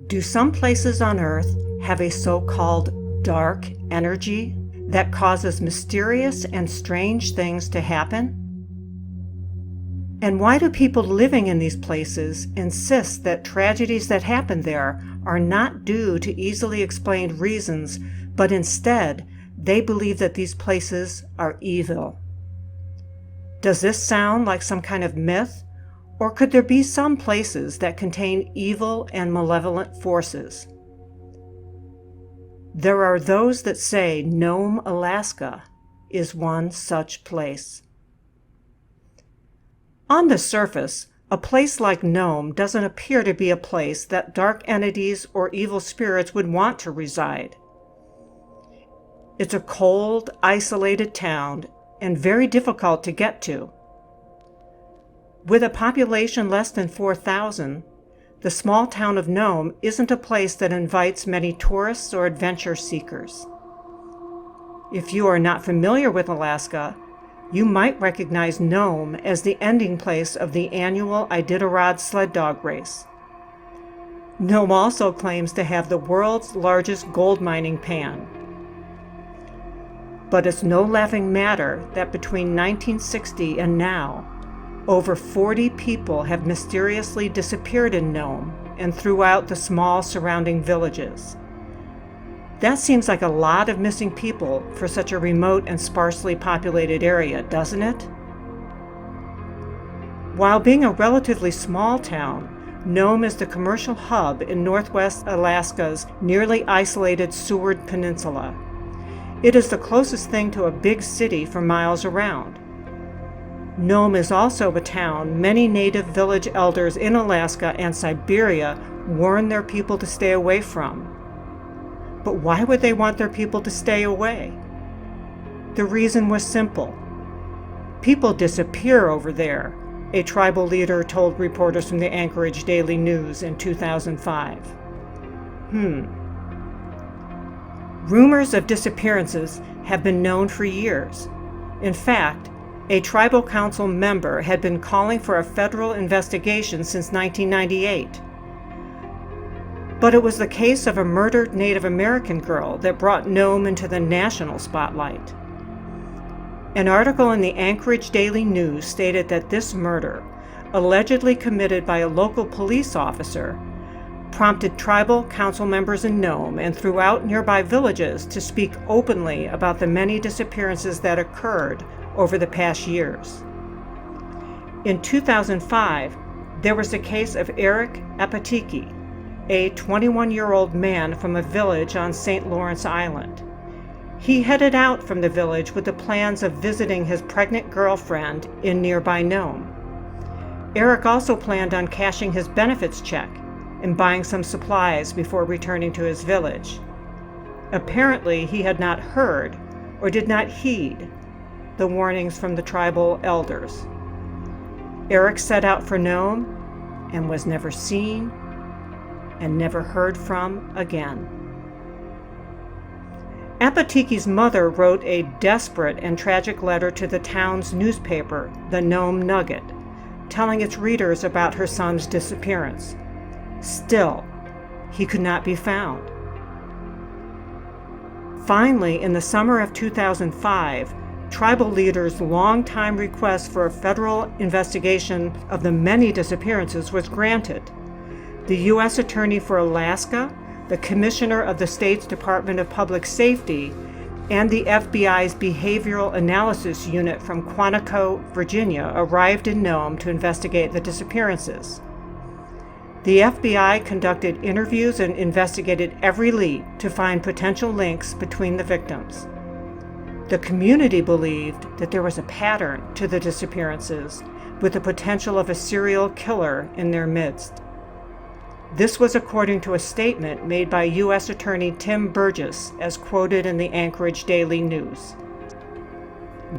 Do some places on Earth have a so-called dark energy that causes mysterious and strange things to happen? And why do people living in these places insist that tragedies that happen there are not due to easily explained reasons, but instead they believe that these places are evil? Does this sound like some kind of myth? Or could there be some places that contain evil and malevolent forces? There are those that say Nome, Alaska is one such place. On the surface, a place like Nome doesn't appear to be a place that dark entities or evil spirits would want to reside. It's a cold, isolated town and very difficult to get to. With a population less than 4,000, the small town of Nome isn't a place that invites many tourists or adventure seekers. If you are not familiar with Alaska, you might recognize Nome as the ending place of the annual Iditarod sled dog race. Nome also claims to have the world's largest gold mining pan. But it's no laughing matter that between 1960 and now, over 40 people have mysteriously disappeared in Nome and throughout the small surrounding villages. That seems like a lot of missing people for such a remote and sparsely populated area, doesn't it? While being a relatively small town, Nome is the commercial hub in northwest Alaska's nearly isolated Seward Peninsula. It is the closest thing to a big city for miles around. Nome is also a town many native village elders in Alaska and Siberia warn their people to stay away from. But why would they want their people to stay away? The reason was simple. People disappear over there, a tribal leader told reporters from the Anchorage Daily News in 2005. Rumors of disappearances have been known for years. In fact, a tribal council member had been calling for a federal investigation since 1998. But it was the case of a murdered Native American girl that brought Nome into the national spotlight. An article in the Anchorage Daily News stated that this murder, allegedly committed by a local police officer, prompted tribal council members in Nome and throughout nearby villages to speak openly about the many disappearances that occurred over the past years. In 2005, there was the case of Eric Apatiki, a 21-year-old man from a village on St. Lawrence Island. He headed out from the village with the plans of visiting his pregnant girlfriend in nearby Nome. Eric also planned on cashing his benefits check and buying some supplies before returning to his village. Apparently, he had not heard or did not heed the warnings from the tribal elders. Eric set out for Nome and was never seen and never heard from again. Apatiki's mother wrote a desperate and tragic letter to the town's newspaper, the Nome Nugget, telling its readers about her son's disappearance. Still, he could not be found. Finally, in the summer of 2005, tribal leaders' long-time request for a federal investigation of the many disappearances was granted. The U.S. Attorney for Alaska, the Commissioner of the state's Department of Public Safety, and the FBI's Behavioral Analysis Unit from Quantico, Virginia, arrived in Nome to investigate the disappearances. The FBI conducted interviews and investigated every lead to find potential links between the victims. The community believed that there was a pattern to the disappearances, with the potential of a serial killer in their midst. This was according to a statement made by U.S. Attorney Tim Burgess, as quoted in the Anchorage Daily News.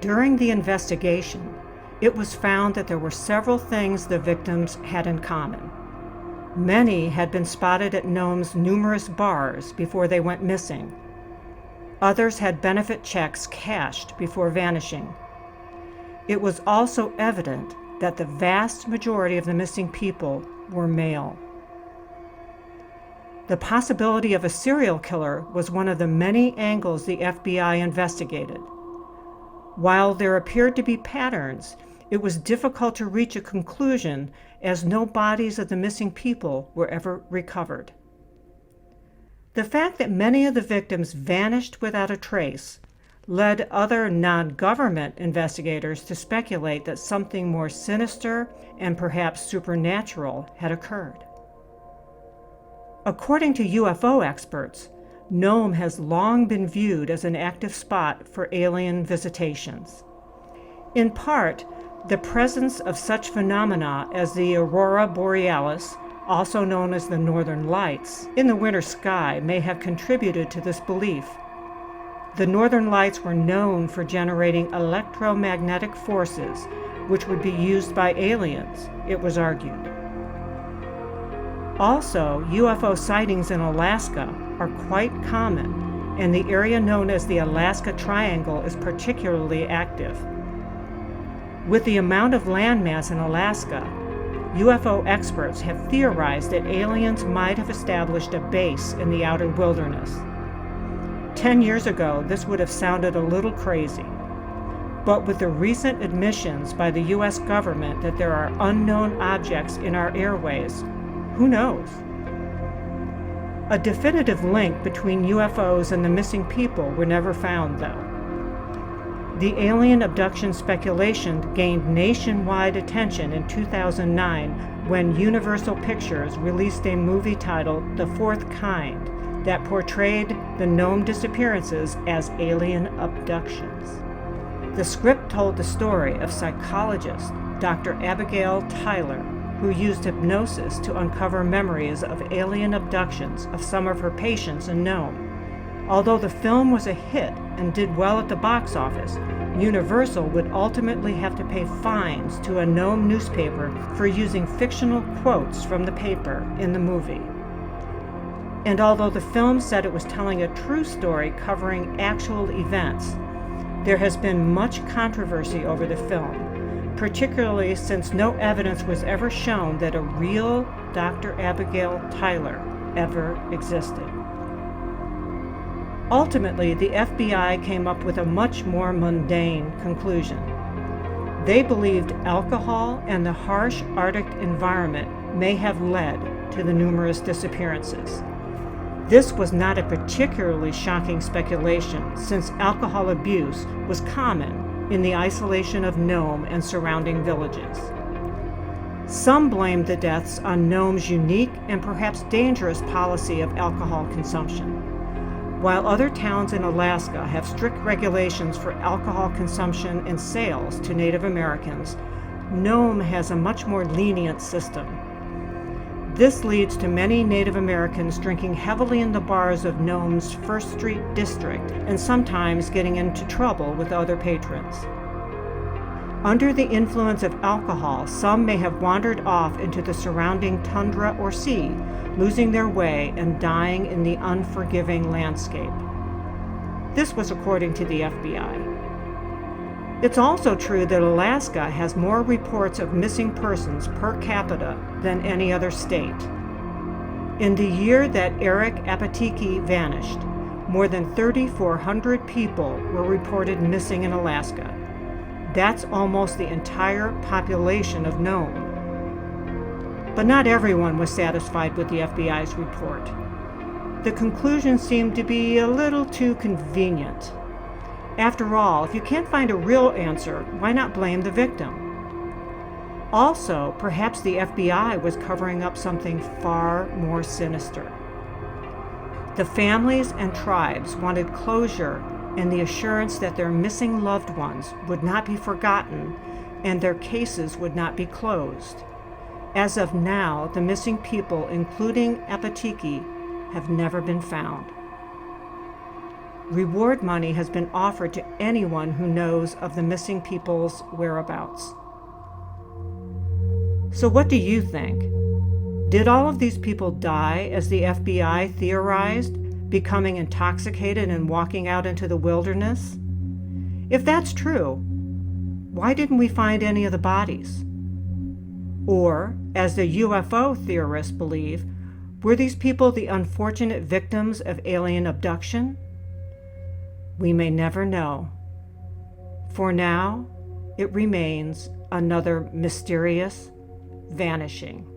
During the investigation, it was found that there were several things the victims had in common. Many had been spotted at Nome's numerous bars before they went missing. Others had benefit checks cashed before vanishing. It was also evident that the vast majority of the missing people were male. The possibility of a serial killer was one of the many angles the FBI investigated. While there appeared to be patterns, it was difficult to reach a conclusion as no bodies of the missing people were ever recovered. The fact that many of the victims vanished without a trace led other non-government investigators to speculate that something more sinister and perhaps supernatural had occurred. According to UFO experts, Nome has long been viewed as an active spot for alien visitations. In part, the presence of such phenomena as the aurora borealis, also known as the northern lights, in the winter sky may have contributed to this belief. The northern lights were known for generating electromagnetic forces, which would be used by aliens, it was argued. Also, UFO sightings in Alaska are quite common, and the area known as the Alaska Triangle is particularly active. With the amount of landmass in Alaska, UFO experts have theorized that aliens might have established a base in the outer wilderness. 10 years ago, this would have sounded a little crazy. But with the recent admissions by the U.S. government that there are unknown objects in our airways, who knows? A definitive link between UFOs and the missing people were never found, though. The alien abduction speculation gained nationwide attention in 2009 when Universal Pictures released a movie titled The Fourth Kind that portrayed the Nome disappearances as alien abductions. The script told the story of psychologist Dr. Abigail Tyler, who used hypnosis to uncover memories of alien abductions of some of her patients in Nome. Although the film was a hit and did well at the box office, Universal would ultimately have to pay fines to a Nome newspaper for using fictional quotes from the paper in the movie. And although the film said it was telling a true story covering actual events, there has been much controversy over the film, particularly since no evidence was ever shown that a real Dr. Abigail Tyler ever existed. Ultimately, the FBI came up with a much more mundane conclusion. They believed alcohol and the harsh Arctic environment may have led to the numerous disappearances. This was not a particularly shocking speculation, since alcohol abuse was common in the isolation of Nome and surrounding villages. Some blamed the deaths on Nome's unique and perhaps dangerous policy of alcohol consumption. While other towns in Alaska have strict regulations for alcohol consumption and sales to Native Americans, Nome has a much more lenient system. This leads to many Native Americans drinking heavily in the bars of Nome's First Street district and sometimes getting into trouble with other patrons. Under the influence of alcohol, some may have wandered off into the surrounding tundra or sea, losing their way and dying in the unforgiving landscape. This was according to the FBI. It's also true that Alaska has more reports of missing persons per capita than any other state. In the year that Eric Apatiki vanished, more than 3,400 people were reported missing in Alaska. That's almost the entire population of Nome. But not everyone was satisfied with the FBI's report. The conclusion seemed to be a little too convenient. After all, if you can't find a real answer, why not blame the victim? Also, perhaps the FBI was covering up something far more sinister. The families and tribes wanted closure and the assurance that their missing loved ones would not be forgotten and their cases would not be closed. As of now, the missing people, including Apatiki, have never been found. Reward money has been offered to anyone who knows of the missing people's whereabouts. So what do you think? Did all of these people die as the FBI theorized, becoming intoxicated and walking out into the wilderness? If that's true, why didn't we find any of the bodies? Or, as the UFO theorists believe, Were these people the unfortunate victims of alien abduction? We may never know. For now, it remains another mysterious vanishing.